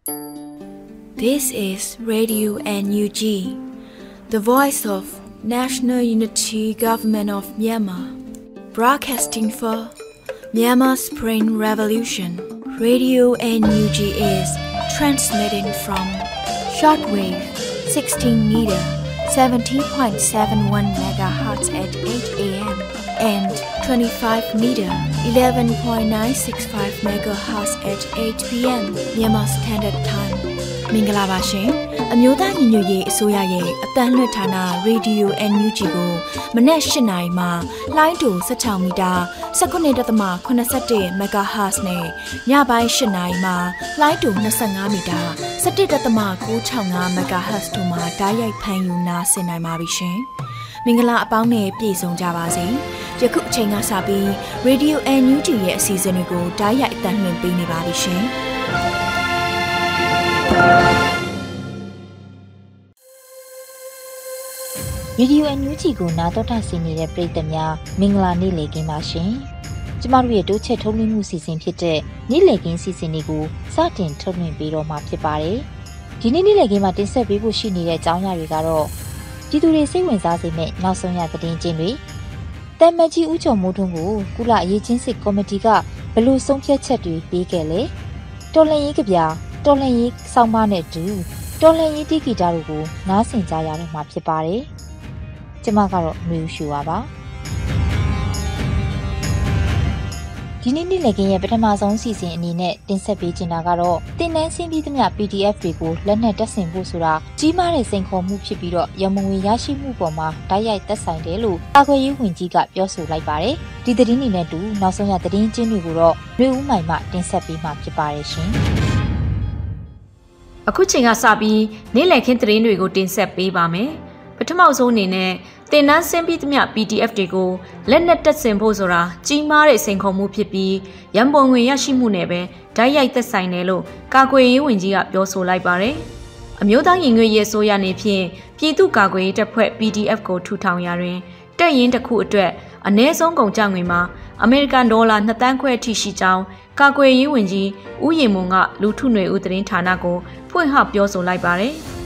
This is Radio NUG, the voice of National Unity Government of Myanmar, broadcasting for Myanmar Spring Revolution. Radio NUG is transmitting from shortwave 16 meter 17.71 MHz at 8 a.m. and 25 meter 11.965 MHz at 8 p.m. Myanmar Standard Time. မင်္ဂလာပါရှင်အမျိုးသားညီညွတ်ရေးအစိုးရရဲ့အသံလွှင့်ဌာန Radio NUG ကိုမနက်၈နာရီမှလိုင်းတူ16မီတာ19.81 MHz နဲ့ညပိုင်း၈နာရီမှလိုင်းတူ25မီတာ17.965 MHz တို့မှာဓာတ်ရိုက်ဖမ်းယူနာဆင်နိုင်ပါပြီရှင်မင်္ဂလာအပေါင်းနဲ့ပြည့်စုံကြပါစေယခုအချိန်ကစပြီး Radio NUG ရဲ့အစီအစဉ်တွေကိုဓာတ်ရိုက်အသံလွှင့်ပေးနေပါပြီရှင်ရေဒီယိုNUGကိုနားတော်တာဆင်နေတဲ့ပရိသတ်များမင်္ဂလာနေ့လည်ခင်းပါရှင်။ကျမတို့ရဲ့တိုးချက်ထုတ်လွှင့်မှုစီစဉ်ဖြစ်တဲ့နေ့လည်ခင်းစီစဉ်တွေကိုစတင်ထုတ်လွှင့်ပေးတော့မှာဖြစ်ပါတယ်။ဒီနေ့နေ့လည်ခင်းမှာတင်ဆက်ပေးဖို့ရှိနေတဲ့အကြောင်းအရာတွေကတော့ပြည်သူတွေစိတ်ဝင်စားစေမယ့်နောက်ဆုံးရသတင်းချင်းတွေတမ်မတ်ကြီးဦးကျော်မိုးထွန်းကိုကုလအရေးချင်းစစ်ကော်မတီကဘယ်လိုဆုံးဖြတ်ချက်တွေပေးခဲ့လဲတော်လှန်ရေးကဗျာတော်လှန်ရေးစောင့်မနဲ့တူတော်လှန်ရေးတီဂီတာတို့ကိုနားဆင်ကြရတော့မှာဖြစ်ပါတယ်။ကျမကတော့မျိုးရှူပါပါဒီနေ့နေ့လည်ခင်းရဲ့ပထမဆုံးစီစဉ်အနေနဲ့တင်ဆက်ပေးချင်တာကတော့တင်နန်းဆင်းပြီးသမျှ PDF တွေကိုလက်နက်တပ်ဆင်ဖို့ဆိုတာကြီးမားတဲ့စိန်ခေါ်မှုဖြစ်ပြီးတော့ရမငွေရရှိမှုပေါ်မှာတိုက်ရိုက်သက်ဆိုင်တယ်လို့ကာကွယ်ရေးဝန်ကြီးကပြောဆိုလိုက်ပါတယ်ဒီသတင်းတွေနဲ့တူနောက်ဆုံးရသတင်းချင်းတွေကိုတော့မျိုးဦးမိုင်မှတင်ဆက်ပေးမှာဖြစ်ပါတယ်ရှင်အခုချိန်ကစပြီးနေ့လည်ခင်းသတင်းတွေကိုတင်ဆက်ပေးပါမယ်ပထမဆုံးအနေနဲ့တင်နန်းဆင်းပြီးသမျှ PDF တွေကိုလက်နက်တပ်ဆင်ဖို့ဆိုတာကြီးမားတဲ့စိန်ခေါ်မှုဖြစ်ပြီးရန်ပုံငွေရရှိမှုနဲ့ပဲဓာတ်ရိုက်သက်ဆိုင်တယ်လို့ကာကွယ်ရေးဝန်ကြီးကပြောဆိုလိုက်ပါတယ်။အမျိုးသားညီညွတ်ရေးအစိုးရနေဖြင့်ပြည်သူ့ကာကွယ်ရေးတပ်ဖွဲ့ PDF ကိုထူထောင်ရာတွင်တပ်ရင်းတစ်ခုအတွက်အနည်းဆုံးကုန်ကျငွေမှာအမေရိကန်ဒေါ်လာ2သန်းခွဲအထိရှိကြောင်းကာကွယ်ရေးဝန်ကြီးဦးရင်မွန်ကလူထုຫນွေဦးသတင်းဌာနကိုဖွင့်ဟပြောဆိုလိုက်ပါတယ်။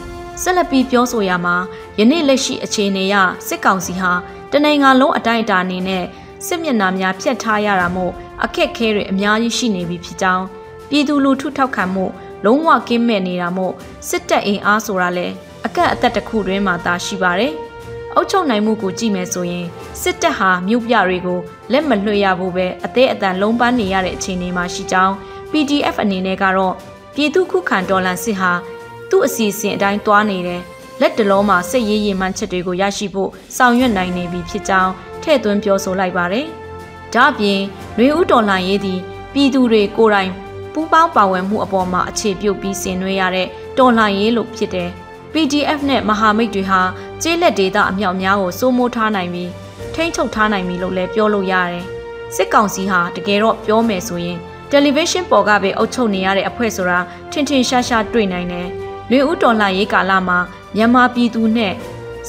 ဆက်လက်ပြီးပြောဆိုရမှာယနေ့လက်ရှိအခြေအနေအရစစ်ကောင်စီဟာတနိုင်ငံလုံးအတိုင်းအတာအနေနဲ့စစ်မျက်နှာများဖျက်ထားရတာမို့အခက်အခဲတွေအများကြီးရှိနေပြီဖြစ်ကြောင်းပြည်သူလူထုထောက်ခံမှုလုံးဝကင်းမဲ့နေတာမို့စစ်တပ်အင်အားဆိုတာလဲအကန့်အသတ်တစ်ခုတွင်မှသာရှိပါတယ်။အုပ်ချုပ်နိုင်မှုကိုကြည့်မယ်ဆိုရင်စစ်တပ်ဟာမြို့ပြတွေကိုလက်မလွှတ်ရဖို့ပဲအသေးအတန်လုံးပန်းနေရတဲ့အခြေအနေမှာရှိကြောင်း PDF အနေနဲ့ကတော့ပြည်သူခုခံတော်လှန်စစ်ဟာသူ့အစီအစဉ်အတိုင်းသွားနေတယ်လက်တလုံးမှာစိတ်ရေးရင်မှန်းချက်တွေကိုရရှိဖို့ဆောင်ရွက်နိုင်နေပြီဖြစ်ကြောင်းထည့်သွင်းပြောဆိုလိုက်ပါတယ်။ဒါ့အပြင်ຫນွေဦးတော်လှန်ရေးသည်ပြည်သူတွေကိုယ်တိုင်ပူးပေါင်းပါဝင်မှုအပေါ်မှာအခြေပြုပြီးဆင်နွှဲရတဲ့တော်လှန်ရေးလို့ဖြစ်တယ်။ PDF နဲ့မဟာမိတ်တွေဟာကျေးလက်ဒေသအမြောက်များကိုစိုးမိုးထားနိုင်ပြီးထိန်းချုပ်ထားနိုင်ပြီလို့လည်းပြောလို့ရတယ်။စစ်ကောင်စီဟာတကယ်တော့ပြောမယ်ဆိုရင်တယ်လီဗေးရှင်းပေါ်ကပဲအုပ်ချုပ်နေရတဲ့အဖွဲ့ဆိုတာထင်ထင်ရှားရှားတွေ့နိုင်တယ်။လူဦးတော်လှန်ရေးကာလမှာမြန်မာပြည်သူနဲ့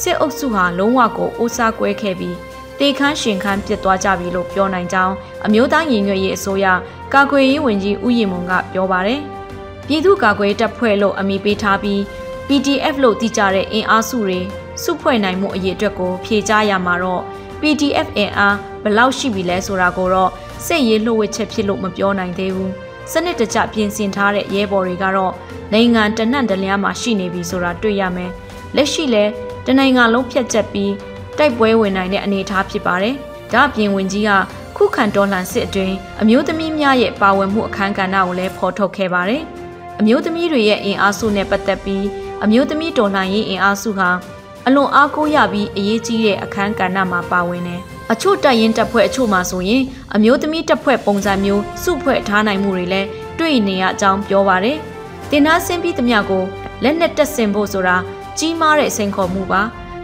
စစ်အုပ်စုဟာလုံးဝကိုအိုးစားကွဲခဲ့ပြီးတေခမ်းရှင်ခမ်းပြစ်သွားကြပြီလို့ပြောနိုင်ကြောင်းအမျိုးသားညီညွတ်ရေးအစိုးရကာကွယ်ရေးဝန်ကြီးဦးရင်မွန်ကပြောပါတယ်။ပြည်သူ့ကာကွယ်ရေးတပ်ဖွဲ့လို့အမည်ပေးထားပြီး PDF လို့သိကြတဲ့အင်အားစုတွေစုဖွဲ့နိုင်မှုအရေးအတွက်ကိုဖြေကြားရမှာတော့ PDF အင်အားဘယ်လောက်ရှိပြီလဲဆိုတာကိုတော့စစ်ရေးလှုပ်ဝက်ချက်ဖြစ်လို့မပြောနိုင်သေးဘူး။စနစ်တကျပြင်ဆင်ထားတဲ့ရဲဘော်တွေကတော့နိုင်ငံတနံ့တလျားမှာရှိနေပြီဆိုတာတွေ့ရမယ်။လက်ရှိလဲတနိုင်ငံလုံးဖြတ်ချက်ပြီးတိုက်ပွဲဝင်နိုင်တဲ့အနေအထားဖြစ်ပါတယ်။ဒါ့အပြင်ဝန်ကြီးကခုခံတော်လှန်စစ်အတွင်းအမျိုးသမီးများရဲ့ပါဝင်မှုအခမ်းကဏ္ဍကိုလည်းဖော်ထုတ်ခဲ့ပါတယ်။အမျိုးသမီးတွေရဲ့အင်အားစုနဲ့ပတ်သက်ပြီးအမျိုးသမီးတော်လှန်ရေးအင်အားစုဟာအလွန်အားကိုးရပြီးအရေးကြီးတဲ့အခမ်းကဏ္ဍမှာပါဝင်တယ်။အချို့တပ်ရင်းတပ်ဖွဲ့အချို့မှာဆိုရင်အမျိုးသမီးတပ်ဖွဲ့ပုံစံမျိုးစုဖွဲ့ထားနိုင်မှုတွေလည်းတွေ့နေရကြောင်းပြောပါတယ်။တင်နာဆင်းပြီးသမျှကိုလက်နက်တပ်ဆင်ဖို့ဆိုတာကြီးမားတဲ့စိန်ခေါ်မှုပါ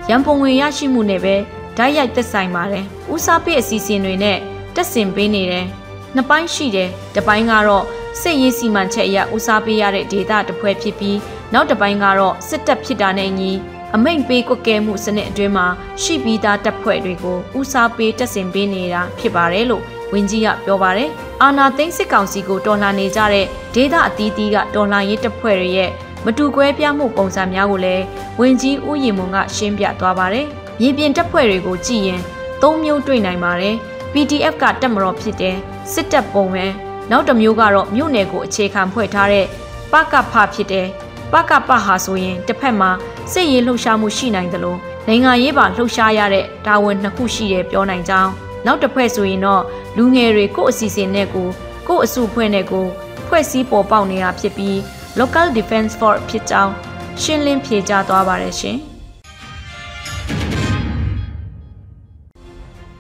ရန်ပုံငွေရရှိမှုနဲ့ပဲဓာတ်ရိုက်သက်ဆိုင်ပါတယ်ဦးစားပေးအစီအစဉ်တွေနဲ့တက်ဆင်ပေးနေတယ်နှစ်ပိုင်းရှိတယ်တစ်ပိုင်းကတော့စစ်ရေးစီမံချက်အရဦးစားပေးရတဲ့ဒေတာတစ်ဖွဲ့ဖြစ်ပြီးနောက်တစ်ပိုင်းကတော့စစ်တပ်ဖြစ်တာနဲ့ညီအမိန့်ပေးကွက်ကဲမှုစနစ်အတွင်းမှာရှိပြီးသားတပ်ဖွဲ့တွေကိုဦးစားပေးတက်ဆင်ပေးနေတာဖြစ်ပါတယ်လို့ ဝန်ကြီးကပြောပါတယ်။အာဏာသိမ်းစစ်ကောင်စီကိုတော်လှန်နေကြတဲ့ဒေသအသီးသီးကတော်လှန်ရေးတပ်ဖွဲ့တွေရဲ့မတူကွဲပြားမှုပုံစံများကိုလည်းဝန်ကြီးဦးရင်မွန်ကရှင်းပြသွားပါတယ်။မြေပြင်တပ်ဖွဲ့တွေကိုကြည့်ရင်၃မျိုးတွေ့နိုင်ပါတယ်။ PDF ကတပ်မတော်ဖြစ်တဲ့စစ်တပ်ပုံပဲနောက်တစ်မျိုးကတော့မြို့နယ်ကိုအခြေခံဖွဲ့ထားတဲ့ပကဖဖြစ်တဲ့ပကပဟာဆိုရင်တစ်ဖက်မှာစစ်ရေးလှုပ်ရှားမှုရှိနိုင်တယ်လို့နိုင်ငံရေးပါလှုပ်ရှားရတဲ့တာဝန်နှစ်ခုရှိတယ်ပြောနိုင်ကြောင်းနောက်တစ်ဖက်ဆိုရင်တော့လူငယ်တွေကိုအစီအစဉ်နဲ့ကိုအစုဖွဲ့နဲ့ကိုဖွဲ့စည်းပေါ်ပေါက်နေတာဖြစ်ပြီး local defense force ဖြစ်ကြောင်းရှင်းလင်းဖြေကြားသွားပါတယ်ရှင်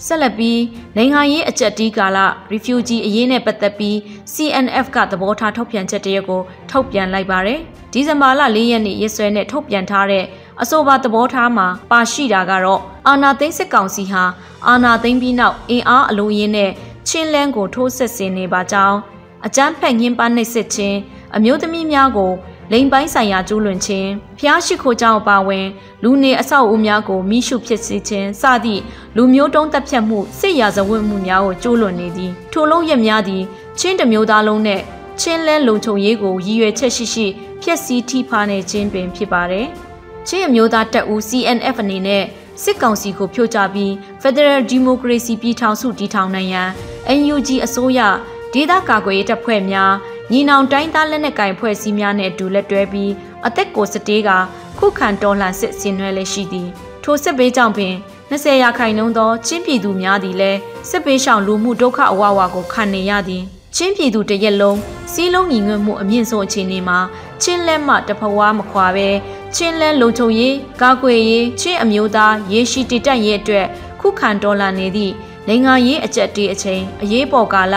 ဆက်လက်ပြီးနိုင်ငံရေးအကြက်တီးကာလ refugee အရေးနဲ့ပတ်သက်ပြီး CNF ကသဘောထားထုတ်ပြန်ချက်တရက်ကိုထုတ်ပြန်လိုက်ပါတယ်။ဒီဇင်ဘာလ4ရက်နေ့ရက်စွဲနဲ့ထုတ်ပြန်ထားတဲ့အဆိုပါသဘောထားမှာပါရှိတာကတော့အာဏာသိမ်းစစ်ကောင်စီဟာအာဏာသိမ်းပြီးနောက်အင်အားအလုံးရင်းနဲ့ချင်းလန်းကိုထိုးဆက်ဆင်နေပါကြောင်းအကြမ်းဖက်ညှဉ်းပန်းနှိပ်စက်ခြင်းအမျိုးသမီးများကိုလိမ်ပိုင်းဆိုင်ရာကျူးလွန်ခြင်းဖျားရှိခိုးကြောင်းအပါအဝင်လူနေအဆောက်အဦများကိုမိရှုဖြစ်စေခြင်းစသည့်လူမျိုးတုံးတပ်ဖြတ်မှုစစ်ရာဇဝတ်မှုများကိုကျူးလွန်နေသည်ထိုလုံးရက်များသည်ချင်းတစ်မျိုးသားလုံးနဲ့ချင်းလဲလုံခြုံရေးကိုရည်ရွယ်ချက်ရှိဖျက်ဆီးထိဖားနေခြင်းပင်ဖြစ်ပါတယ်ချင်းအမျိုးသားတပ်ဦး CNF အနေနဲ့စစ်ကောင်စီကိုဖြိုချပြီး Federal Democracy ပြည်ထောင်စုတည်ထောင်နိုင်ရန် NUG အစိုးရဒေသကာကွယ်ရေးတပ်ဖွဲ့များညီနောင်တိုင်းသားလက်နက်ကိုင်ဖွဲ့စည်းများနဲ့အတူလက်တွဲပြီးအသက်ကိုစတေးကခုခံတော်လှန်စစ်ဆင်နွှဲလက်ရှိသည်ထိုစစ်ဘေးကြောင့်ပင်20ရာခိုင်နှုန်းသောချင်းပြည်သူများသည်လည်းစစ်ဘေးရှောင်လူမှုဒုက္ခအဝဝကိုခံနေရသည်ချင်းပြည်သူတရက်လုံးစီးလုံးညီညွတ်မှုအမြင့်ဆုံးအခြေအနေမှာချင်းလက်မှတဖဝါမခွာပဲချင်းလဲလုံခြုံရေးကာကွယ်ရေးချင်းအမျိုးသားရေရှိတည်တတ်ရေးအတွက်ခုခံတော်လှန်နေသည့်နိုင်ငံရေးအကြက်တေးအချိန်အရေးပေါ်ကာလ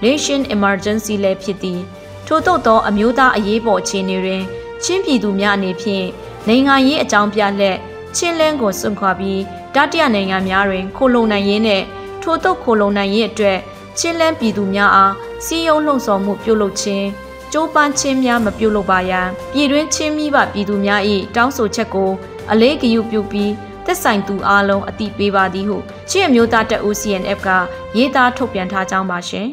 Nation Emergency လည်းဖြစ်သည်ထို့သောအမျိုးသားအရေးပေါ်အခြေအနေတွင်ချင်းပြည်သူများအနေဖြင့်နိုင်ငံရေးအကြောင်းပြလက်ချင်းလန်းကိုစွန့်ခွာပြီးတတိယနိုင်ငံများတွင်ခိုလုံနိုင်ရေးနဲ့ထို့ခိုလုံနိုင်ရေးအတွက်ချင်းလန်းပြည်သူများအားစီးရုံးလှုံ့ဆော်မှုပြုလုပ်ခြင်းကြိုးပမ်းခြင်းများမပြုလုပ်ပါရန်ပြည်တွင်းချင်းမိဘပြည်သူများ၏တောင်းဆိုချက်ကိုအလေးဂရုပြုပြီးသက်ဆိုင်သူအားလုံးအသိပေးပါသည်ဟုချင်းအမျိုးသားတပ်ဦး CNF ကရေးသားထုတ်ပြန်ထားကြောင်းပါရှင်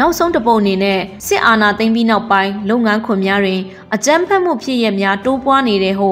နောက်ဆုံးတစ်ပုတ်အနေနဲ့စစ်အာဏာသိမ်းပြီးနောက်ပိုင်းလုပ်ငန်းခွင်များတွင်အကြမ်းဖက်မှုဖြစ်ရပ်များတိုးပွားနေတယ်ဟု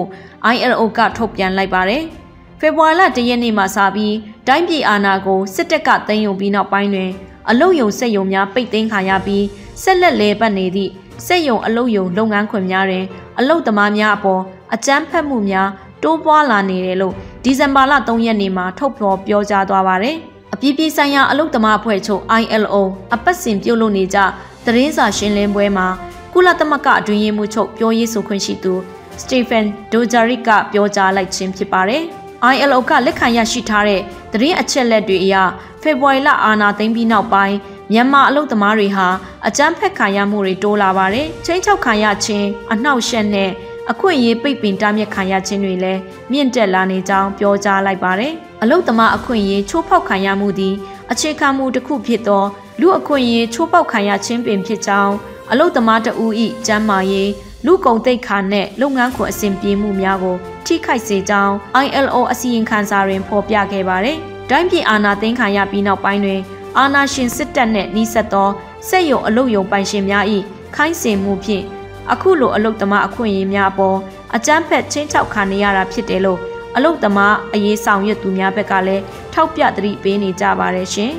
ILO ကထုတ်ပြန်လိုက်ပါတယ်။ဖေဖော်ဝါရီလ1ရက်နေ့မှစပြီးတိုင်းပြည်အာဏာကိုစစ်တပ်ကသိမ်းယူပြီးနောက်ပိုင်းတွင်အလုယုံစက်ယုံများပိတ်သိမ်းခံရပြီးဆက်လက်လဲပတ်နေသည့်စက်ယုံအလုယုံလုပ်ငန်းခွင်များတွင်အလုသမားများအပေါ်အကြမ်းဖက်မှုများတိုးပွားလာနေတယ်လို့ဒီဇင်ဘာလ3ရက်နေ့မှာထုတ်ဖော်ပြောကြားသွားပါတယ်။အပြည်ပြည်ဆိုင်ရာအလုပ်သမားအဖွဲ့ချုပ် ILO အပတ်စဉ်ပြုလုပ်နေကြသတင်းစာရှင်းလင်းပွဲမှာကုလသမဂ္ဂအတွင်းရေးမှူးချုပ်ပြောရေးဆိုခွင့်ရှိသူစတီဖန်ဒိုဂျာရစ်ကပြောကြားလိုက်ခြင်းဖြစ်ပါတယ်။ ILO ကလက်ခံရရှိထားတဲ့သတင်းအချက်လက်တွေအရဖေဖော်ဝါရီလအာဏာသိမ်းပြီးနောက်ပိုင်းမြန်မာအလုပ်သမားတွေဟာအကြမ်းဖက်ခံရမှုတွေတိုးလာပါတယ်။ချင်းချောက်ခံရခြင်းအနှောက်အယှက်နဲ့အခွင့်အရေးပိတ်ပင်တားမြစ်ခံရခြင်းတွေလည်းမြင့်တက်လာနေကြောင်းပြောကြားလိုက်ပါတယ်။အလုသမားအခွင့်အရေးချိုးဖောက်ခံရမှုသည်အခြေခံမှုတစ်ခုဖြစ်သောလူအခွင့်အရေးချိုးဖောက်ခံရခြင်းပင်ဖြစ်ကြောင်းအလုသမားတဦး၏ကျန်းမာရေးလူကုန်သိက္ခာနှင့်လုပ်ငန်းခွင်အဆင့်ပြေမှုများကိုထိခိုက်စေကြောင်း ILO အစီရင်ခံစာတွင်ဖော်ပြခဲ့ပါတယ်။တိုင်းပြည်အာဏာသိမ်းခံရပြီးနောက်ပိုင်းတွင်အာဏာရှင်စစ်တပ်နှင့်နှိစက်သောစက်ရုံအလုယုံပိုင်ရှင်များ၏ခိုင်းစေမှုဖြင့်အခုလိုအလုသမားအခွင့်အရေးများအပေါ်အကြမ်းဖက်ချင်းချောက်ခံနေရတာဖြစ်တယ်လို့အလုသမားအရေးဆောင်ရွက်သူများဘက်ကလည်းထောက်ပြသတိပေးနေကြပါတယ်ရှင်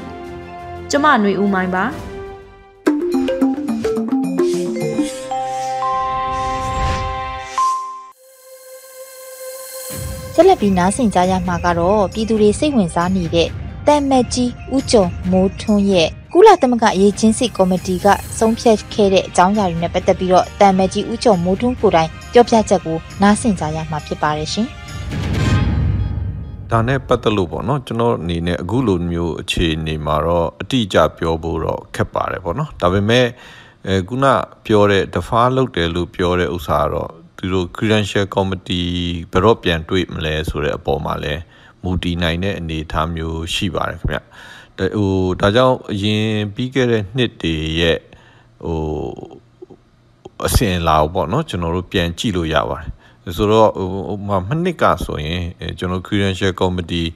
။ကျမຫນွေဦးမိုင်းပါဆက်လက်ပြီးနားဆင်ကြရမှာကတော့ပြည်သူတွေစိတ်ဝင်စားနေတဲ့တမ်မက်ကြီးဦးကျော်မိုးထွန်းရဲ့ကုလသမဂ္ဂရေးချင်းစစ်ကော်မတီကဆုံးဖြတ်ခဲ့တဲ့အကြောင်းအရာတွေနဲ့ပတ်သက်ပြီးတော့တမ်မက်ကြီးဦးကျော်မိုးထွန်းကိုယ်တိုင်ပြောပြချက်ကိုနားဆင်ကြရမှာဖြစ်ပါတယ်ရှင်။ဒါနဲ့ပတ်သက်လို့ပေါ့နော်ကျွန်တော်အနေနဲ့အခုလိုမျိုးအခြေအနေမှာတော့အတိအကျပြောဖို့တော့ခက်ပါတယ်ပေါ့နော်ဒါပေမဲ့ခုနပြောတဲ့ defer လုပ်တယ်လို့ပြောတဲ့ဥစ္စာကတော့သူတို့ credential committee ဘယ်တော့ပြန်တွေ့မလဲဆိုတဲ့အပေါ်မှာလဲမူတည်နိုင်တဲ့အနေအထားမျိုးရှိပါတယ်ခင်ဗျဒါကြောင့်အရင်ပြီးခဲ့တဲ့နှစ်တွေရဲ့အစဉ်အလာပေါ့နော်ကျွန်တော်တို့ပြန်ကြည့်လို့ရပါတယ်ဆိုတော့မနှစ်ကဆိုရင်ကျွန်တော် credential committee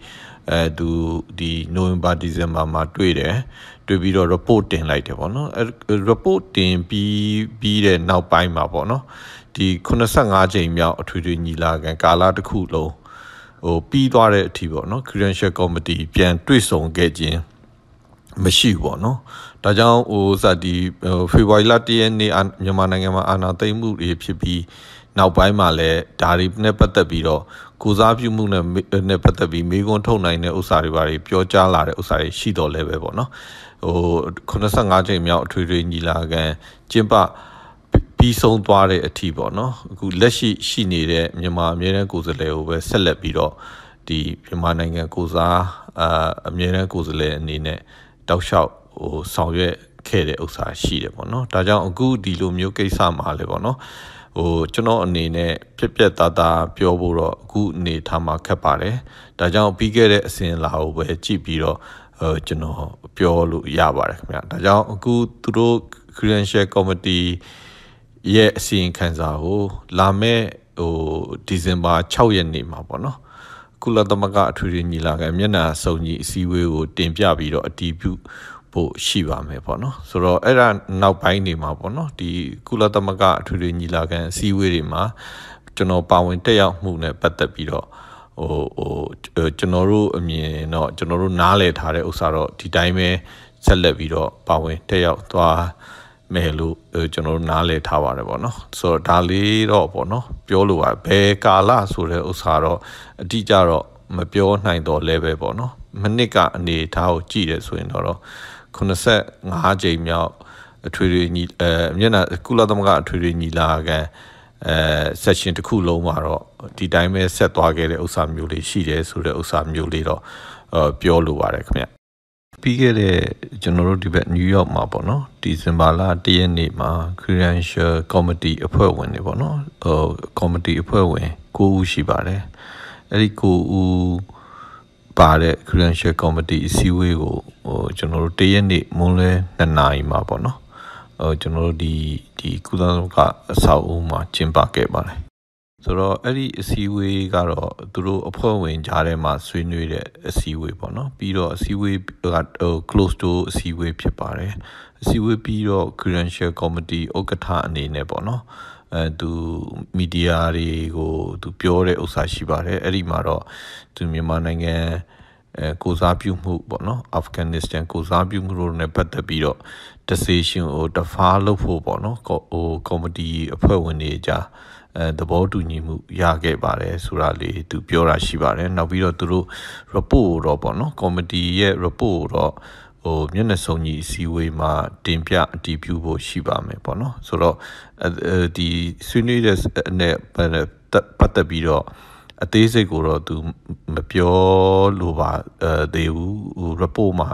သူဒီ November December မှာတွေ့ပြီးတော့ report တင်လိုက်တယ်ပေါ့နော် report တင်ပြီးတဲ့နောက်ပိုင်းမှာပေါ့နော်ဒီ85ကြိမ်မြောက်အထွေထွေညီလာခံကာလတစ်ခုလုံးပြီးသွားတဲ့အထိပေါ့နော် Credential Committee ပြန်တွေ့ဆုံခဲ့ခြင်းမရှိဘူးပေါ့နော်ဒါကြောင့်ဒီဖေဖော်ဝါရီလ1ရက်နေ့မြန်မာနိုင်ငံမှာအာဏာသိမ်းမှုတွေဖြစ်ပြီးနောက်ပိုင်းမှာလည်းဒါတွေနဲ့ပတ်သက်ပြီးတော့ကိုစားပြုမှုနဲ့ပတ်သက်ပြီးမေးခွန်းထုတ်နိုင်တဲ့ဥစ္စာတွေဘာတွေပြောကြားလာတဲ့ဥစ္စာတွေရှိတော်လဲပဲပေါ့နော်85ကြိမ်မြောက်အထွေထွေညီလာခံကျင်းပပြီးဆုံးသွားတဲ့အထိပေါ့နော်အခုလက်ရှိနေတဲ့မြန်မာအမြဲတမ်းကိုယ်စားလှယ်ကိုပဲဆက်လက်ပြီးတော့ဒီမြန်မာနိုင်ငံကိုစားအမြဲတမ်းကိုယ်စားလှယ်အနေနဲ့တောက်လျှောက်ဆောင်ရွက်ခဲ့တဲ့ဥစ္စာရှိတယ်ပေါ့နော်ဒါကြောင့်အခုဒီလိုမျိုးကိစ္စမှာလည်းပေါ့နော်ကျွန်တော်အနေနဲ့ပြက်သားပြောဖို့တော့အခုအနေထားမှာခက်ပါတယ်ဒါကြောင့်ပြီးခဲ့တဲ့အစဉ်လာကိုပဲကြည့်ပြီးတော့ကျွန်တော်ပြောလို့ရပါတယ်ခင်ဗျာဒါကြောင့်အခုသူတို့ Credential Committee ရဲ့အစီရင်ခံစာကိုလာမယ့်ဒီဇင်ဘာ6ရက်နေ့မှာပေါ့နော်ကုလသမဂ္ဂအထွေထွေညီလာခံမျက်နှာစုံညီအစည်းအဝေးကိုတင်ပြပြီးတော့အတည်ပြုဖို့ရှိပါမယ်ပေါ့နော်ဆိုတော့အဲ့ဒါနောက်ပိုင်းနေမှာပေါ့နော်ဒီကုလသမဂ္ဂအထွေထွေညီလာခံအစည်းအဝေးတွေမှာကျွန်တော်ပါဝင်တက်ရောက်မှုနဲ့ပတ်သက်ပြီးတော့ကျွန်တော်တို့အမြင်တော့ကျွန်တော်တို့နားလည်ထားတဲ့ဥစ္စာတော့ဒီတိုင်းပဲဆက်လက်ပြီးတော့ပါဝင်တက်ရောက်သွားမယ်လို့ကျွန်တော်တို့နားလည်ထားပါတယ်ပေါ့နော်ဆိုတော့ဒါလေးတော့ပေါ့နော်ပြောလို့ပါဘယ်ကာလဆိုတဲ့ဥစ္စာတော့အတိအကျတော့မပြောနိုင်တော့လဲပဲပေါ့နော်မိနစ်ကအနေထားကိုကြည့်တယ်ဆိုရင်တော့85ကြိမ်မြောက်အထွေထွေညီမျက်နှာကုလသမဂ္ဂအထွေထွေညီလာခံsection တစ်ခုလုံးမှာတော့ဒီတိုင်းပဲဆက်သွားခဲ့တဲ့ဥစ္စာမျိုးလေးရှိတယ်ဆိုတဲ့ဥစ္စာမျိုးလေးတော့ပြောလိုပါတယ်ခင်ဗျပြီးခဲ့တဲ့ကျွန်တော်တို့ဒီဘက်နယူးယောက်မှာပေါ့နော်ဒီဇင်ဘာလ1ရက်နေ့မှာ Credential Committee အဖွဲ့ဝင်တွေပေါ့နော်committee အဖွဲ့ဝင်9ဦးရှိပါတယ်အဲ့ဒီ9ဦးပါတဲ့ Credential Committee အစည်းအဝေးကိုကျွန်တော်တို့1ရက်နေ့မွန်းလွဲ2နာရီမှာပေါ့နော်ကျွန်တော်တို့ဒီကုသလကအဆောက်အဦမှာကျင်းပခဲ့ပါတယ်ဆိုတော့အဲ့ဒီအစည်းအဝေးကတော့သူတို့အဖွဲ့ဝင်ကြားထဲမှာဆွေးနွေးတဲ့အစည်းအဝေးပေါ့နော်ပြီးတော့အစည်းအဝေးကclose door အစည်းအဝေးဖြစ်ပါတယ်အစည်းအဝေးပြီးတော့ Credential Committee ဥက္ကဋ္ဌအနေနဲ့ပေါ့နော်သူမီဒီယာတွေကိုသူပြောတဲ့ဥစ္စာရှိပါတယ်အဲ့ဒီမှာတော့သူမြန်မာနိုင်ငံကိုစားပြုမှုပေါ့နော်အာဖဂန်နစ္စတန်ကိုစားပြုမှုတို့နဲ့ပတ်သက်ပြီးတော့ decision ကိုdefer လုပ်ဖို့ပေါ့နော်committee အဖွဲ့ဝင်တွေကြားသဘောတူညီမှုရခဲ့ပါတယ်ဆိုတာလေးသူပြောတာရှိပါတယ်နောက်ပြီးတော့သူတို့ report တော့ပေါ့နော် committee ရဲ့ report တော့မျက်နှာစုံညီအစည်းအဝေးမှာတင်ပြအတည်ပြုဖို့ရှိပါမယ်ပေါ့နော်ဆိုတော့ဒီဆွေးနွေးတဲ့နဲ့ပတ်သက်ပြီးတော့အသေးစိတ်ကိုတော့သူမပြောလို့ပါသေးဘူး report မှာ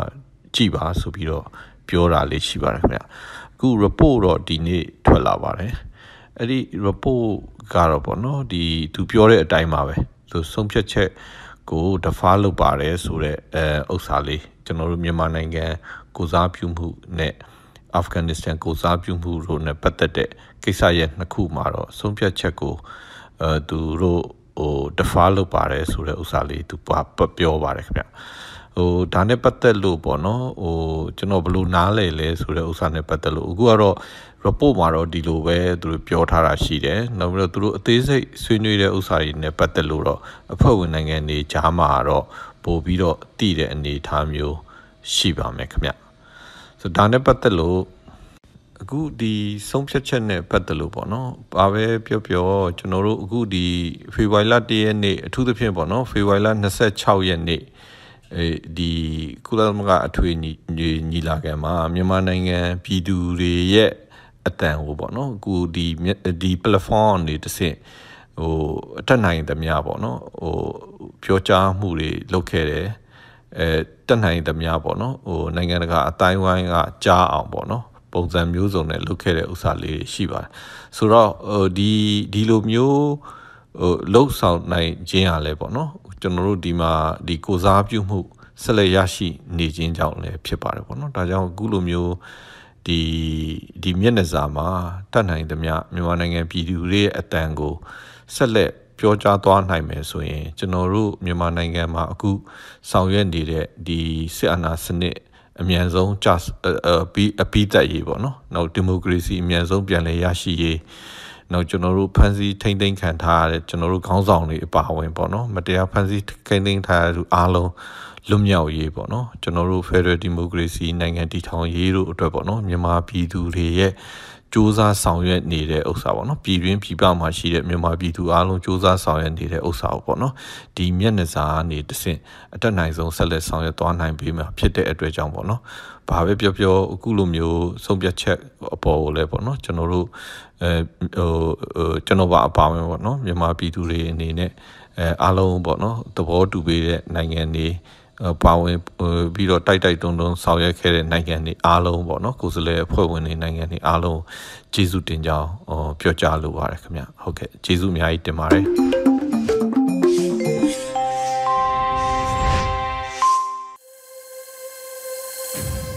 ကြည့်ပါဆိုပြီးတော့ပြောတာလေးရှိပါတယ်ခင်ဗျအခု report တော့ဒီနေ့ထွက်လာပါတယ်အဲ့ဒီ report ကတော့ပေါ့နော်ဒီသူပြောတဲ့အတိုင်းပါပဲသူဆုံးဖြတ်ချက်ကို defer လုပ်ပါတယ်ဆိုတဲ့ဥစ္စာလေးကျွန်တော်တို့မြန်မာနိုင်ငံကိုစားပြုမှုနဲ့အာဖဂန်နစ္စတန်ကိုစားပြုမှုတို့နဲ့ပတ်သက်တဲ့ကိစ္စရဲ့နှစ်ခုမှာတော့ဆုံးဖြတ်ချက်ကိုသူတို့defer လုပ်ပါတယ်ဆိုတဲ့ဥစ္စာလေးသူပြောပါတယ်ခင်ဗျဒါနဲ့ပတ်သက်လို့ပေါ့နော်ကျွန်တော်ဘယ်လိုနားလဲလဲဆိုတဲ့ဥစ္စာနဲ့ပတ်သက်လို့အခုကတော့ report မှာတော့ဒီလိုပဲသူတို့ပြောထားတာရှိတယ်နောက်ပြီးတော့သူတို့အသေးစိတ်ဆွေးနွေးတဲ့ဥစ္စာတွေနဲ့ပတ်သက်လို့တော့အဖွဲ့ဝင်နိုင်ငံတွေကြားမှာတော့ပို့ပြီးတော့တည်တဲ့အနေအထားမျိုးရှိပါမယ်ခင်ဗျဆိုဒါနဲ့ပတ်သက်လို့အခုဒီဆုံးဖြတ်ချက်နဲ့ပတ်သက်လို့ပေါ့နော်ဘာပဲပြောကျွန်တော်တို့အခုဒီဖေဖော်ဝါရီလ1ရက်နေ့အထူးသဖြင့်ပေါ့နော်ဖေဖော်ဝါရီလ26ရက်နေ့ဒီကုလသမဂ္ဂအထွေညီလာခံမှာမြန်မာနိုင်ငံပြည်သူတွေရဲ့အတန်ကိုပေါ့နော်အခုဒီ platform တွေတစ်ဆင့်အထက်နိုင်သမျှပေါ့နော်ပြောကြားမှုတွေလုပ်ခဲ့တယ်တက်နိုင်သမျှပေါ့နော်နိုင်ငံတကာအတိုင်းဝိုင်းကကြားအောင်ပေါ့နော်ပုံစံမျိုးစုံနဲ့လုပ်ခဲ့တဲ့ဥစ္စာလေးရှိပါတယ်ဆိုတော့ဒီလိုမျိုးလှုပ်ဆောင်နိုင်ခြင်းအားလည်းပေါ့နော်ကျွန်တော်တို့ဒီမှာဒီကိုစားပြုမှုဆက်လက်ရရှိနေခြင်းကြောင့်လည်းဖြစ်ပါတယ်ပေါ့နော်ဒါကြောင့်အခုလိုမျိုးဒီမျက်နှာစာမှာတတ်နိုင်သမျှမြန်မာနိုင်ငံပြည်သူတွေရဲ့အတန်ကိုဆက်လက် ပြောကြားသွားနိုင်မယ်ဆိုရင်ကျွန်တော်တို့မြန်မာနိုင်ငံမှာအခုဆောင်ရွက်နေတဲ့ဒီစစ်အာဏာစနစ်အမြန်ဆုံးပြီးအပြီးသက်ရေးပေါ့နော်နောက်ဒီမိုကရေစီအမြန်ဆုံးပြန်လည်ရရှိရေးနောက်ကျွန်တော်တို့ဖန်ဆီးထိမ့်သိမ်းခံထားရတဲ့ကျွန်တော်တို့ခေါင်းဆောင်တွေအပါအဝင်ပေါ့နော်မတရားဖန်ဆီးထိမ့်သိမ်းထားရတဲ့အားလုံးလွတ်မြောက်ရေးပေါ့နော်ကျွန်တော်တို့ Federal Democracy နိုင်ငံတည်ထောင်ရေးတို့အတွက်ပေါ့နော်မြန်မာပြည်သူတွေရဲ့စ조사ဆောင်ရွက်နေတဲ့ဥစ္စာပေါ့နော်ပြည်တွင်းပြည်ပမှာရှိတဲ့မြန်မာပြည်သူအားလုံးစ조사ဆောင်ရွက်နေတဲ့ဥစ္စာပေါ့နော်ဒီမျက်နှာစာကနေတဆင့်အတက်နိုင်ဆုံးဆက်လက်ဆောင်ရွက်သွားနိုင်ပြီးမှဖြစ်တဲ့အတွက်ကြောင့်ပေါ့နော်ဘာပဲပြောအခုလိုမျိုးဆုံးဖြတ်ချက်အပေါ်ကိုလည်းပေါ့နော်ကျွန်တော်တို့ကျွန်တော်ပါအပါဝင်ပေါ့နော်မြန်မာပြည်သူတွေအနေနဲ့အားလုံးပေါ့နော်သဘောတူပေးတဲ့နိုင်ငံတွေပါဝင်ပြီးတော့တိုက်တွန်းဆောင်ရွက်ခဲ့တဲ့နိုင်ငံတွေအားလုံးပေါ့နော်ကိုယ်စားလှယ်အဖွဲ့ဝင်တွေနိုင်ငံတွေအားလုံးကျေးဇူးတင်ကြောင်းပြောကြားလိုပါတယ်ခင်ဗျဟုတ်ကဲ့ကျေးဇူးအများကြီးတင်ပါတယ်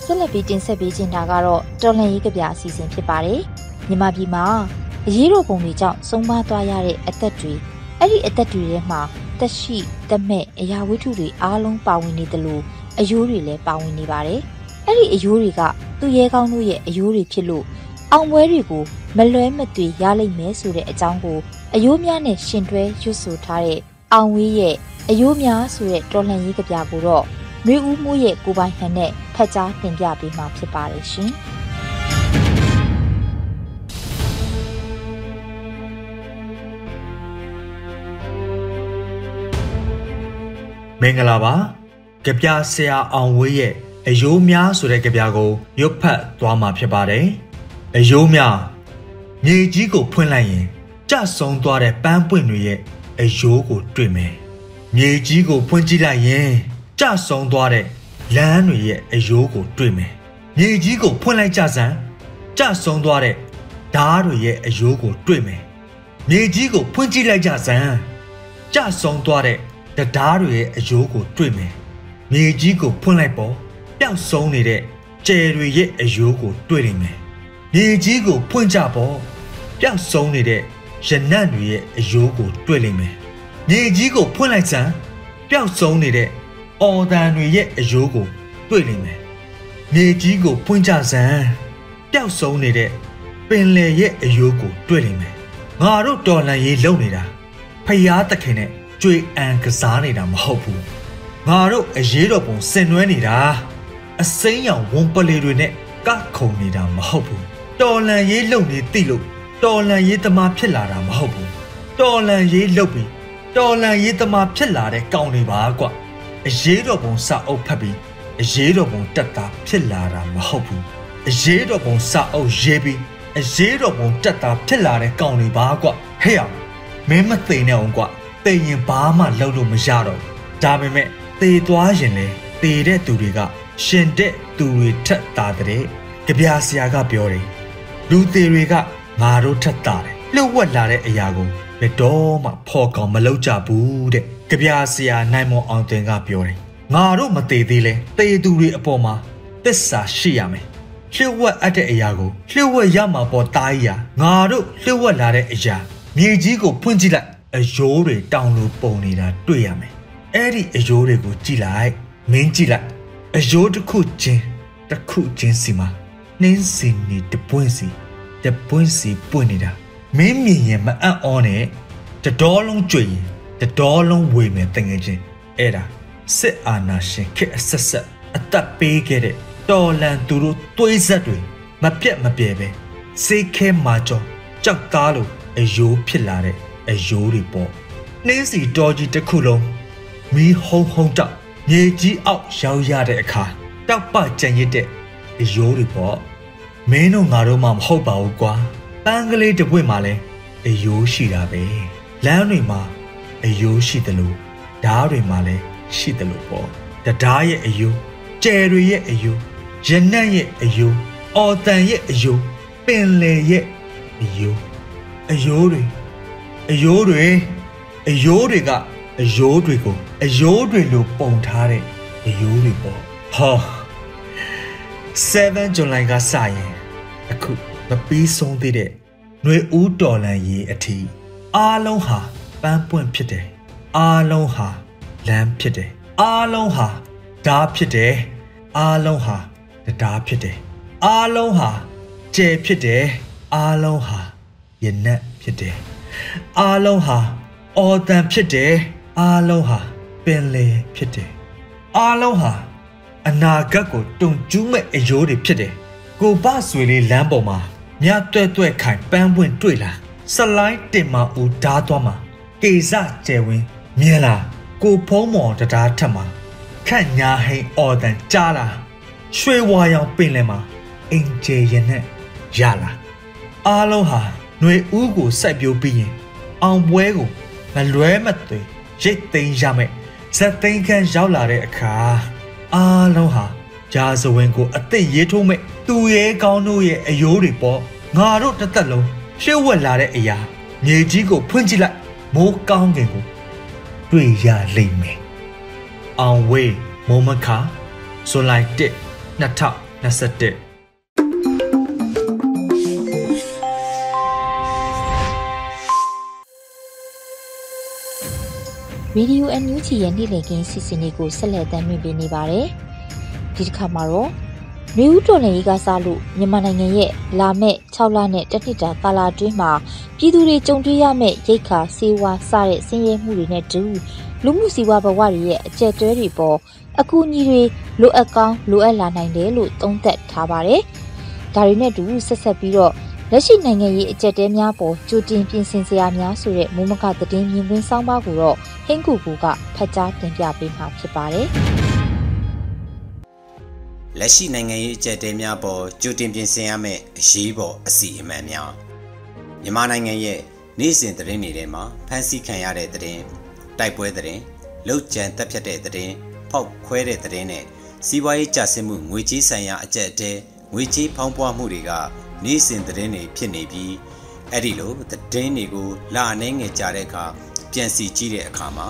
ဆက်လက်ပြီးတင်ဆက်ပေးခြင်းတာကတော့တော်လှန်ရေးကဗျာအစီအစဉ်ဖြစ်ပါတယ်မြန်မာပြည်မှာအရေးတော်ပုံတွေကြောင့်ဆုံးပါသွားရတဲ့အသက်တွေအဲ့ဒီအသက်တွေထဲမှာသက်ရှိသက်မဲ့အရာဝတ္ထုတွေအားလုံးပါဝင်နေတယ်လို့အယိုးတွေလည်းပါဝင်နေပါတယ်။အဲ့ဒီအယိုးတွေကသူရဲကောင်းတို့ရဲ့အယိုးတွေဖြစ်လို့အောင်ပွဲတွေကိုမလွဲမသွေရလိမ့်မယ်ဆိုတဲ့အကြောင်းကိုအယိုးများနဲ့ရှင်တွဲရွတ်ဆိုထားတဲ့အောင်ဝေးရဲ့အယိုးများဆိုတဲ့တော်လှန်ရေးကဗျာကိုတော့မျိုးဦးမိုးရဲ့ကိုပိုင်ဟန်နဲ့ဖတ်ကြားတင်ပြပေးမှာဖြစ်ပါတယ်ရှင်။မင်္ဂလာပါကြပြဆရာအောင်ဝေးရဲ့အယိုးများဆိုတဲ့ကြပြကိုရွတ်ဖတ်သွားမှာဖြစ်ပါတယ်အယိုးများမြေကြီးကိုဖွင့်လိုက်ရင်ကျဆုံးသွားတဲ့ပန်းပွင့်တွေရဲ့အယိုးကိုတွေ့မယ်မြေကြီးကိုဖွင့်ကြည့်လိုက်ရင်ကျဆုံးသွားတဲ့လမ်းတွေရဲ့အယိုးကိုတွေ့မယ်မြေကြီးကိုဖွင့်လိုက်ကြစမ်းကျဆုံးသွားတဲ့ဓာတ်တွေရဲ့အယိုးကိုတွေ့မယ်မြေကြီးကိုဖွင့်ကြည့်လိုက်ကြစမ်းကျဆုံးသွားတဲ့တရားတွေရဲ့အယိုးကိုတွေ့မယ်။မြေကြီးကိုဖွင့်လိုက်ပေါ်ပျောက်ဆုံးနေတဲ့ကျယ်တွေရဲ့အယိုးကိုတွေ့နိုင်မယ်။မြေကြီးကိုဖွင့်ကြပေါ်ပျောက်ဆုံးနေတဲ့ရနံ့တွေရဲ့အယိုးကိုတွေ့နိုင်မယ်။မြေကြီးကိုဖွင့်လိုက်စမ်းပျောက်ဆုံးနေတဲ့အော်တန်တွေရဲ့အယိုးကိုတွေ့နိုင်မယ်။မြေကြီးကိုဖွင့်ကြစမ်းပျောက်ဆုံးနေတဲ့ပင်လယ်ရဲ့အယိုးကိုတွေ့နိုင်မယ်။ငါတို့တော်လှန်ရေးလုပ်နေတာဖယားသခင်နဲ့ကျွေးအံကစားနေတာမဟုတ်ဘူးငါတို့အရေးတော်ပုံဆင်နွှဲနေတာအစိမ်းရောင်ဝန်ပလေတွေနဲ့ကခုန်နေတာမဟုတ်ဘူးတော်လန်ရေးလုံနေသိလို့တော်လန်ရေးသမားဖြစ်လာတာမဟုတ်ဘူးတော်လန်ရေးလုံပြီးတော်လန်ရေးသမားဖြစ်လာတဲ့ကောင်းတွေပါကွအရေးတော်ပုံစာအုပ်ဖတ်ပြီးအရေးတော်ပုံတက်တာဖြစ်လာတာမဟုတ်ဘူးအရေးတော်ပုံစာအုပ်ရေးပြီးအရေးတော်ပုံတက်တာဖြစ်လာတဲ့ကောင်းတွေပါကွဟဲ့အောင်မင်းမသိနေအောင်ကွတေးရင်ဘာမှလုပ်လို့မရတော့ဒါပေမဲ့တေးသွားရင်လေတေးတဲ့သူတွေကရှင်တဲ့သူတွေထက်တာတဲ့ကြပြဆရာကပြောတယ်လူသေးတွေကငါတို့ထက်တာတယ်လှုပ်ဝက်လာတဲ့အရာကိုဘယ်တော့မှဖော်ကောင်မလုပ်ကြဘူးတဲ့ကြပြဆရာနိုင်မောင်အောင်တင်ကပြောတယ်ငါတို့မသေးသေးလဲတေးသူတွေအပေါ်မှာသစ္စာရှိရမယ်လှုပ်ဝက်အပ်တဲ့အရာကိုလှုပ်ဝက်ရမှာပေါ်တားရငါတို့လှုပ်ဝက်လာတဲ့အရာမြေကြီးကိုဖွင့်ကြည့်လိုက်အယိုးတွေတောင်လိုပုံနေတာတွေ့ရမယ်အဲ့ဒီအယိုးတွေကိုကြည့်လိုက်မင်းကြည့်လိုက်အယိုးတစ်ခုချင်းစီမှာနှင်းစင်နေတပွင့်စီပွင့်နေတာမင်းမြင်ရင်မအံ့ဩနဲ့တတော်လုံးကြွရင်တတော်လုံးဝေမယ်တကယ်ချင်းအဲ့ဒါစစ်အာဏာရှင်ခေတ်အဆက်ဆက်အသက်ပေးခဲ့တဲ့တော်လန်သူတို့သွေးဆက်တွေမပြတ်မပြဲပဲစေးခဲမာကြောကြောက်သားလို့အယိုးဖြစ်လာတဲ့အယိုးတွေပေါ့နှင်းစီတော်ကြီးတစ်ခုလုံးမီးဟုံတောက်မြေကြီးအောက်ရောက်ရတဲ့အခါတောက်ပကြံရစ်တဲ့အယိုးတွေပေါ့မင်းတို့ငါတို့မှမဟုတ်ပါဘူးကွာပန်းကလေးတစ်ပွင့်မှလည်းအယိုးရှိတာပဲလမ်းတွေမှာအယိုးရှိတယ်လို့ဓားတွေမှာလည်းရှိတယ်လို့ပေါ့ဓားရဲ့အယိုးကျယ်တွေရဲ့အယိုးရနံ့ရဲ့အယိုးအော်တန်ရဲ့အယိုးပင်လယ်ရဲ့အယိုးကအယိုးတွေကအယိုးတွေကိုအယိုးတွေလိုပုံထားတဲ့အယိုးတွေပေါ့ဟော7 July ကစရင်အခုမပြီးဆုံးသေးတဲ့ຫນွေဦးတော်လန်ရေးအထိအားလုံးဟာ ပန်းပွင့်ဖြစ်တယ်အားလုံးဟာလမ်းဖြစ်တယ်အားလုံးဟာဓာတ်ဖြစ်တယ်အားလုံးဟာတရားဖြစ်တယ်အားလုံးဟာကျဲဖြစ်တယ်အားလုံးဟာရနက်ဖြစ်တယ်အားလုံးဟာအော်တန်ဖြစ်တယ်အားလုံးဟာပင်လေဖြစ်တယ်အားလုံးဟာအနာဂတ်ကိုတုံကျူးမဲ့အယိုးတွေဖြစ်တယ်ကိုပဆွေလေးလမ်းပေါ်မှာမြတ်တွဲ့တွဲ့ခိုင်ပန်းပွင့်တွေ့လာဆလိုင်းတင်မဦးဓာတ်သွားမှာကေစကျဲဝင်းမြင်လာကိုဖုံးမော်တရားထက်မှာခန့်ညာဟိန်အော်တန်ကြားလာရွှေဝါရောင်ပင်လယ်မှာအင်ဂျယ်ရင်နဲ့ရလာအားလုံးဟာຫນွေဦးကိုစိုက်ပျိုးပြီးရင်အောင်ပွဲကိုမလွဲမသွေရိတ်သိမ်းရမယ်ဇက်သိမ်းခန်းရောက်လာတဲ့အခါအားလုံးဟာဂျာဇဝင်ကိုအသက်ရေးထိုးမဲ့သူရဲကောင်းတို့ရဲ့အယိုးတွေပေါ့ငါတို့တစ်သက်လုံးရှေ့ဝက်လာတဲ့အရာမြေကြီးကိုဖွင့်ကြည့်လိုက်မိုးကောင်းကင်ကိုတွေ့ရလိမ့်မယ်အောင်ဝေးမိုးမခါဆိုလိုက်တဲ့2021ရေဒီယိုအန်ယူဂျီရဲ့နေ့လည်ခင်းစီစဉ်လေးကိုဆက်လက်တင်ပြနေပါတယ်။ဒီတစ်ခါမှာတော့မျိုးဦးတော်လှန်ရေးကစားလို့မြန်မာနိုင်ငံရဲ့လာမဲ့6လနဲ့တစ်နှစ်တာကာလအတွင်းမှာပြည်သူတွေကြုံတွေ့ရမယ့်ရိတ်ခါစေဝါစတဲ့ဆင်းရဲမှုတွေနဲ့တူလူမှုစီးပွားဘဝတွေရဲ့အကျက်တွဲတွေပေါ်အကူအညီတွေလိုအပ်ကောင်းလိုအပ်လာနိုင်တယ်လို့သုံးသပ်ထားပါတယ်။ဒါတွေနဲ့တူဆက်ပြီးတော့လက်ရှိနိုင်ငံရေးအကျက်တဲများပေါ်ကြိုတင်ပြင်ဆင်စရာများဆိုတဲ့မိုးမကသတင်းမြင်ကွင်းဆောင်းပါးကိုတော့ဟင်းကူကူကဖတ်ကြားတင်ပြပေးမှာဖြစ်ပါတယ်။လက်ရှိနိုင်ငံရေးအကျက်တဲများပေါ်ကြိုတင်ပြင်ဆင်ရမယ့်အရေးပေါ်အစီအမံများမြန်မာနိုင်ငံရဲ့နေ့စဉ်သတင်းတွေထဲမှာဖမ်းဆီးခံရတဲ့သတင်းတိုက်ပွဲသတင်းလှုပ်ကြံတက်ဖြတ်တဲ့သတင်းဖောက်ခွဲတဲ့သတင်းနဲ့စီးပွားရေးကျဆင်းမှုငွေကြေးဆိုင်ရာအကျက်တဲငွေကြေးဖောင်းပွားမှုတွေကနေ့စဉ်သတင်းတွေဖြစ်နေပြီးအဲ့ဒီလိုသတင်းတွေကိုလာအနေငယ်ကြတဲ့အခါပြန်စီကြည့်တဲ့အခါမှာ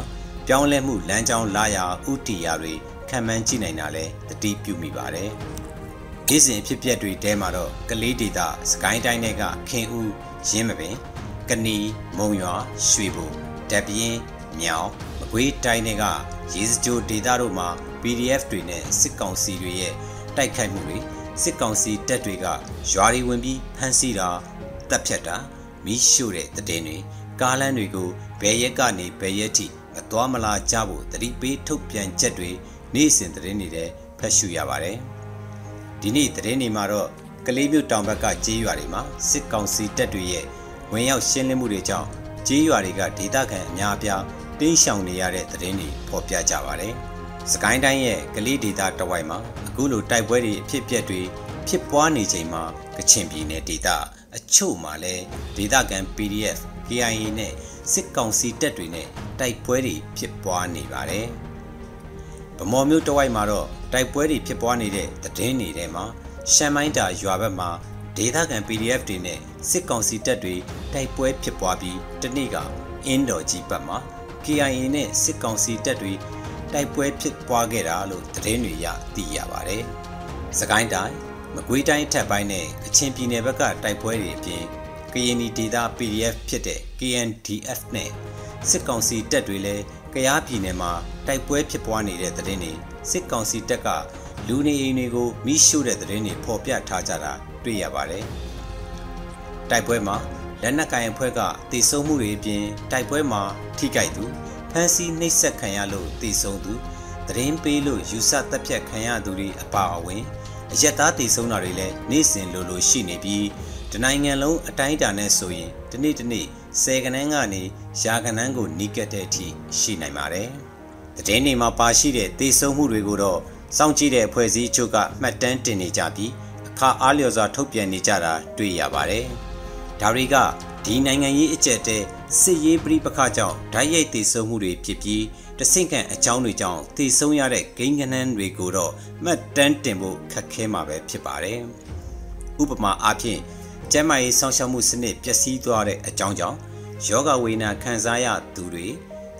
ပြောင်းလဲမှုလမ်းကြောင်းလာရာဥတီရာတွေခံမှန်းကြည့်နိုင်တာလဲတတိပြုမိပါတယ်။နေ့စဉ်ဖြစ်ပျက်တွေတဲမှာတော့ကလေးဒေသစကိုင်းတိုင်းတွေကခင်ဦးရင်းမပင်ကနီမုံရွာရွှေဘိုတပ်ပြင်းမြောင်မကွေးတိုင်းတွေကရေစကြိုဒေသတို့မှာ PDF တွေနဲ့စစ်ကောင်စီတွေရဲ့တိုက်ခိုက်မှုတွေစစ်ကောင်စီတပ်တွေကရွာတွေဝင်ပြီးဖမ်းဆီးတာတပ်ဖြတ်တာမီးရှို့တဲ့တဲ့င်းတွေကားလမ်းတွေကိုဘယ်ရက်ကနေဘယ်ရက်ထိမသွားမလာကြဖို့တတိပေးထုတ်ပြန်ချက်တွေနေ့စဉ်သတင်းတွေထဲဖတ်ရှုရပါတယ်။ဒီနေ့သတင်းတွေမှာတော့ကလေးမြို့တောင်ဘက်ကကျေးရွာတွေမှာစစ်ကောင်စီတပ်တွေရဲ့ဝင်ရောက်ရှင်းလင်းမှုတွေကြောင့်ကျေးရွာတွေကဒေသခံအများအပြားတင်းရှောင်နေရတဲ့သတင်းတွေဖော်ပြကြပါတယ်။စကိုင်းတိုင်းရဲ့ကလေးဒေသတဝိုက်မှာအခုလိုတိုက်ပွဲတွေအဖြစ်အပျက်တွေဖြစ်ပွားနေချိန်မှာကချင်ပြည်နယ်ဒေသအချို့မှာလည်းဒေသခံ PDF, KIA နဲ့စစ်ကောင်စီတပ်တွေနဲ့တိုက်ပွဲတွေဖြစ်ပွားနေပါတယ်။ဗမော်မြို့တဝိုက်မှာတော့တိုက်ပွဲတွေဖြစ်ပွားနေတဲ့သတင်းတွေထဲမှာရှမ်းမိုင်းတာရွာဘက်မှာဒေသခံ PDF တွေနဲ့စစ်ကောင်စီတပ်တွေတိုက်ပွဲဖြစ်ပွားပြီးတနေ့ကအင်းတော်ကြီးဘက်မှာ KIA နဲ့စစ်ကောင်စီတပ်တွေတိုက်ပွဲဖြစ်ပွားခဲ့တာလို့သတင်းတွေရသိရပါတယ်။စကိုင်းတိုင်းမကွေးတိုင်းထပ်ပိုင်းနဲ့ကချင်ပြည်နယ်ဘက်ကတိုက်ပွဲတွေအပြင်ကရင်ဒေသ PDF ဖြစ်တဲ့ KNDF နဲ့စစ်ကောင်စီတပ်တွေလည်းကယားပြည်နယ်မှာတိုက်ပွဲဖြစ်ပွားနေတဲ့သတင်းတွေစစ်ကောင်စီတပ်ကလူနေအိမ်တွေကိုမိရှို့တဲ့သတင်းတွေဖော်ပြထားကြတာတွေ့ရပါတယ်။တိုက်ပွဲမှာလက်နက်ကိုင်အဖွဲ့ကတေဆုံးမှုတွေအပြင်တိုက်ပွဲမှာထိခိုက်သူဖမ်းဆီးနှိပ်စက်ခံရလို့တေဆုံးသူသတင်းပေးလို့ယူဆတပ်ဖြတ်ခံရသူတွေအပါအဝင်အရက်သားတေဆုံးတာတွေလည်းနေ့စဉ်လိုရှိနေပြီးတနိုင်ငံလုံးအတိုင်းအတာနဲ့ဆိုရင်ဒီနေ့10ကနန်းကနေရာကနန်းကိုနီးကပ်တဲ့အထိရှိနိုင်ပါတယ်။သတင်းတွေမှာပါရှိတဲ့တေဆုံးမှုတွေကိုတော့စောင့်ကြည့်တဲ့အဖွဲ့အစည်းအချို့ကမှတ်တမ်းတင်နေကြပြီးအခါအားလျော်စွာထုတ်ပြန်နေကြတာတွေ့ရပါတယ်။ဒါတွေကဒီနိုင်ငံရေးအကျက်တဲ့စစ်ရေးပဋိပက္ခကြောင့်ဓာတ်ရိုက်တေဆုံးမှုတွေဖြစ်ပြီးတဆင့်ခံအကြောင်းတွေကြောင့်တေဆုံးရတဲ့ဂိမ်းကနန်းတွေကိုတော့မှတ်တမ်းတင်ဖို့ခက်ခဲမှာပဲဖြစ်ပါတယ်။ဥပမာအားဖြင့်ကျန်းမာရေးစောင့်ရှောက်မှုစနစ်ပျက်စီးသွားတဲ့အကြောင်းကြောင့်ယောဂဝေဒနာခံစားရသူတွေ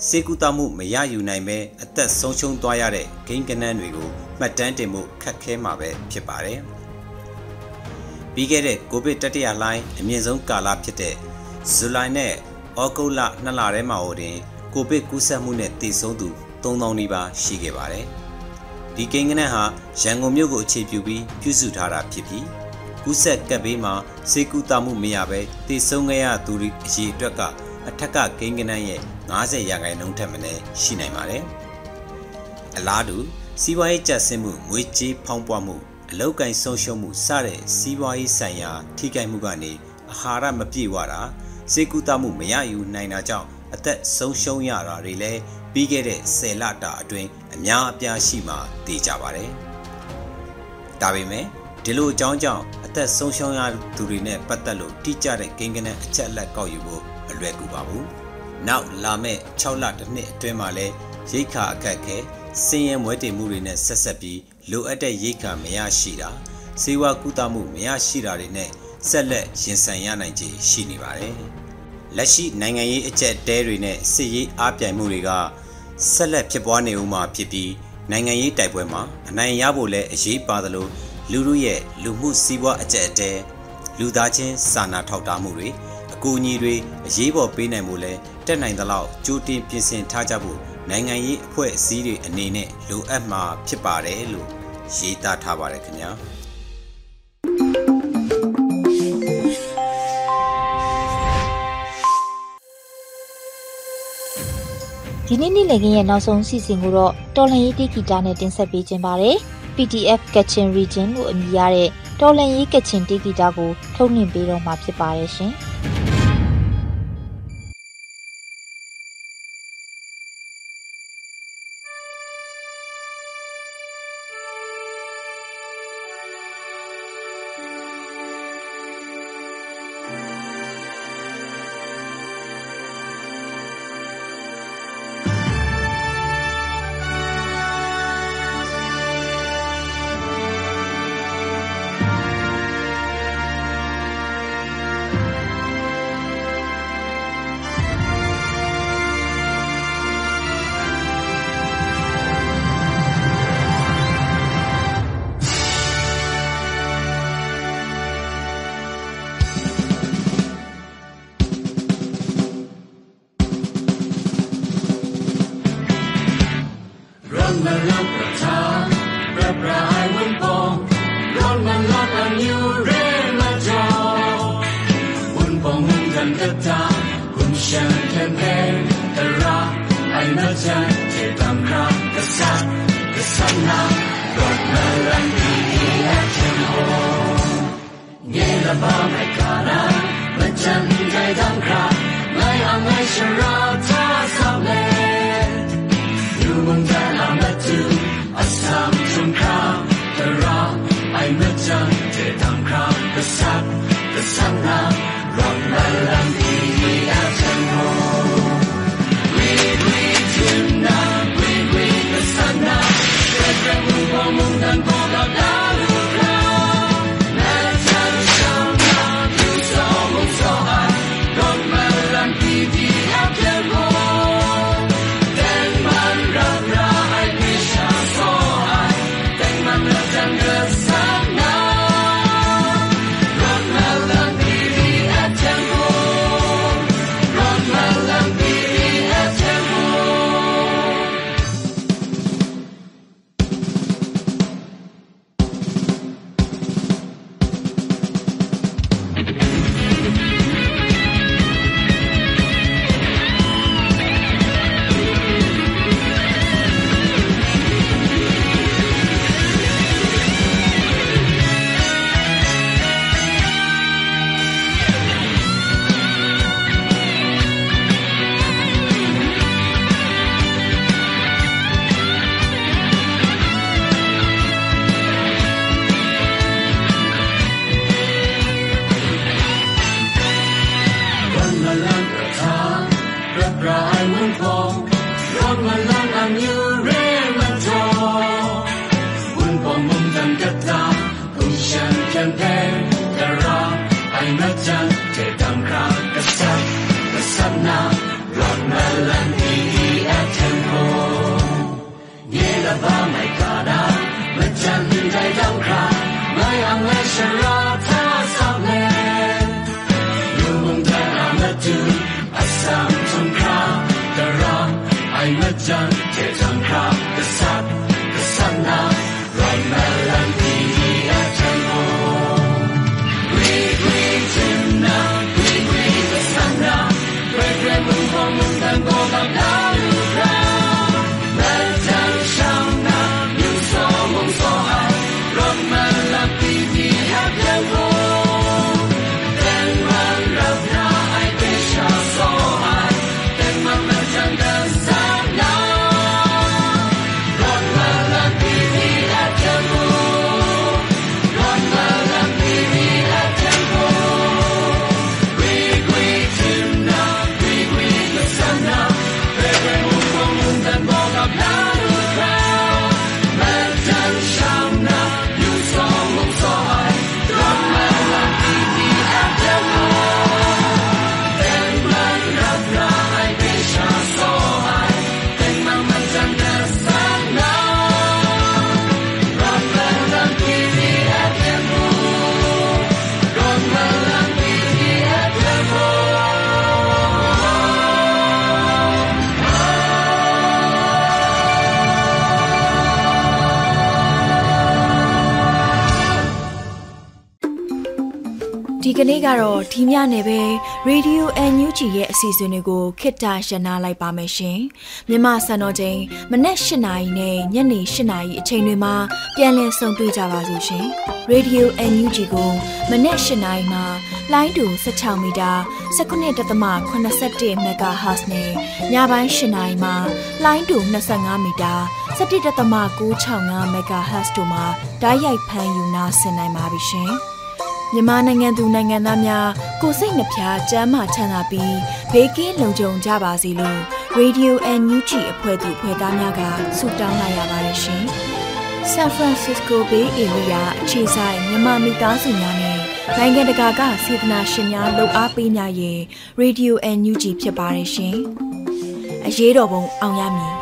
စေကူတာမှုမရယူနိုင်ပဲအသက်ဆုံးရှုံးသွားရတဲ့ဂိမ်းကနန်းတွေကိုမှတ်တမ်းတင်ဖို့ခက်ခဲမှာပဲဖြစ်ပါတယ်။ပြီးခဲ့တဲ့ကိုဗစ်တတိယလှိုင်းအမြင့်ဆုံးကာလဖြစ်တဲ့ဇူလိုင်နဲ့ ဩဂုတ်လ2လထဲမှာဟိုတင်ကိုဗစ်ကူးစက်မှုနဲ့တည်ဆုံးသူ3000နီးပါးရှိခဲ့ပါတယ်။ဒီကိန်းဂဏန်းဟာရန်ကုန်မြို့ကိုအခြေပြုပြီးပြုစုထားတာဖြစ်ပြီးကူးစက်ကပ်ဘေးမှာစေကူတာမှုမရဘဲတည်ဆုံးခဲ့ရသူတွေအရေအတွက်ကအထက်ကကိန်းဂဏန်းရဲ့90%ထက်မနည်းရှိနိုင်ပါတယ်။အလားတူစီးပွားရေးကျဆင်းမှုငွေကြေးဖောင်းပွားမှုအလောက်ကိုင်းဆုံးရှုံးမှုစတဲ့စီးပွားရေးဆိုင်ရာထိခိုက်မှုကနေအာဟာရမပြည့်ဝတာစေကူတာမှုမရယူနိုင်တာကြောင့်အသက်ဆုံးရှုံးရတာတွေလည်းပြီးခဲ့တဲ့10လတာအတွင်းအများအပြားရှိမှသိကြပါတယ်။ဒါပေမဲ့ဒီလိုအကြောင်းကြောင့်အသက်ဆုံးရှုံးရသူတွေနဲ့ပတ်သက်လို့တိကျတဲ့ကိန်းဂဏန်းအချက်အလက်ကောက်ယူဖို့အလွယ်ကူပါဘူး။နောက်လာမယ့်6လတစ်နှစ်အတွင်းမှာလည်းရိတ်ခါအခက်ခဲစင်းရဲမွဲတေမှုတွေနဲ့ဆက်ဆက်ပြီးလိုအပ်တဲ့ရိတ်ခါမရရှိတာစေဝါကုသမှုမရရှိတာတွေနဲ့ဆက်လက်ရင်ဆိုင်ရနိုင်ခြေရှိနေပါတယ်။လက်ရှိနိုင်ငံရေးအကျပ်တဲတွေနဲ့စစ်ရေးအားပြိုင်မှုတွေကဆက်လက်ဖြစ်ပွားနေဦးမှာဖြစ်ပြီးနိုင်ငံရေးတိုက်ပွဲမှာအနိုင်ရဖို့လည်းအရေးပါသလိုလူမှုရဲ့လူမှုစီးပွားအကျပ်တဲလူသားချင်းစာနာထောက်ထားမှုတွေအကူအညီတွေအရေးပေါ်ပေးနိုင်ဖို့လဲတက်နိုင်သလောက်ကြိုတင်ပြင်ဆင်ထားကြဖို့နိုင်ငံရေးအဖွဲ့အစည်းတွေအနေနဲ့လိုအပ်မှာဖြစ်ပါတယ်လို့ရေးသားထားပါတယ်ခင်ဗျာဒီနေ့နေ့လည်ခင်းရဲ့နောက်ဆုံးစီစဉ်ကိုတော့တော်လန်ရေးတီဂီတာနဲ့တင်ဆက်ပေးခြင်းပါတယ် PDF Kachin Region လို့အမည်ရတဲ့တော်လန်ရေးကချင်တီဂီတာကိုထုတ်လွှင့်ပေးတော့မှာဖြစ်ပါတယ်ရှင် ဒီကနေ့ကတော့ဒီညနေပဲ Radio NUG ရဲ့အစီအစဉ်တွေကိုခေတ္တရနာလိုက်ပါမယ်ရှင်။မြန်မာစံတော်ချိန်မနက်၈နာရီနဲ့ညနေ၈နာရီအချိန်တွေမှာပြန်လည်ဆုံတွေ့ကြပါစို့ရှင်။ Radio NUG ကိုမနက်၈နာရီမှာလိုင်းတူ16မီတာ19.81 MHz နဲ့ညပိုင်း၈နာရီမှာလိုင်းတူ25မီတာ17.965 MHz တို့မှာဓာတ်ရိုက်ဖမ်းယူနာဆင်နိုင်ပါပြီရှင်။မြန်မာနိုင်ငံသူနိုင်ငံသားများကိုယ်စိတ်နှပြကျန်းမာချမ်းသာပြီးဘေးကင်းလုံခြုံကြပါစေလို့ Radio NUG အဖွဲ့သူအဖွဲ့သားများကဆုတောင်းလိုက်ရပါတယ်ရှင်။ San Francisco Bay Area အခြေစိုက်မြန်မာမိသားစုများနဲ့နိုင်ငံတကာကစေတနာရှင်များလှူအားပေးများရဲ့ Radio NUG ဖြစ်ပါတယ်ရှင်။အရေးတော်ပုံအောင်ရမည်